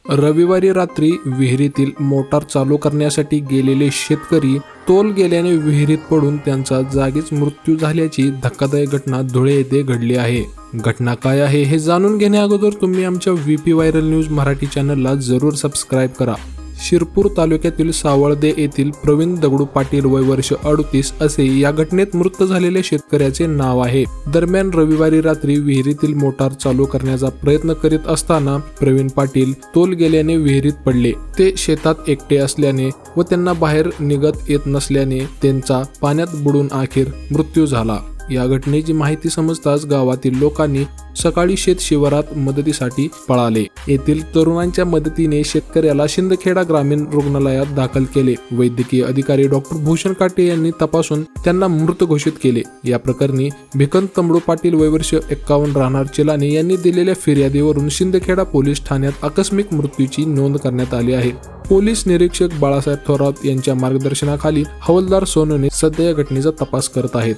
रविवारी रात्री विहिरीतील मोटार चालू करण्यासाठी गेलेले शेतकरी तोल गेल्याने विहिरीत पडून त्यांचा जागीच मृत्यू झाल्याची धक्कादायक घटना धुळे येथे घडली आहे। घटना काय आहे हे जाणून घेण्याअगोदर तुम्ही आमच्या VP व्हायरल न्यूज मराठी चॅनलला जरूर सबस्क्राईब करा। शिरपूर तालुक्यातील सावळदे येथील प्रवीण दगडू पाटील वय वर्ष 38 असे या घटनेत मृत झालेल्या शेतकऱ्याचे नाव आहे। दरम्यान रविवारी रात्री विहिरीतील मोटार चालू करण्याचा प्रयत्न करीत असताना प्रवीण पाटील तोल गेल्याने विहिरीत पडले। ते शेतात एकटे असल्याने व त्यांना बाहेर निघत येत नसल्याने त्यांचा पाण्यात बुडून अखेर मृत्यू झाला। या घटनेची माहिती समजताच गावातील लोकांनी सकाळी शेत शिवारात मदतीसाठी पळाले। येथील तरुणांच्या मदतीने शेतकऱ्याला शिंदखेडा ग्रामीण रुग्णालयात दाखल केले। वैद्यकीय अधिकारी डॉक्टर भूषण काटे यांनी तपासून त्यांना मृत घोषित केले। या प्रकरणी भिकन तमडू पाटील वय वर्ष 51 राहणार चिलानी यांनी दिलेल्या फिर्यादीवरून शिंदखेडा पोलीस ठाण्यात आकस्मिक मृत्यूची नोंद करण्यात आली आहे। पोलीस निरीक्षक बाळासाहेब थोरात यांच्या मार्गदर्शनाखाली हवालदार सोनोने सध्या या घटनेचा तपास करत आहेत।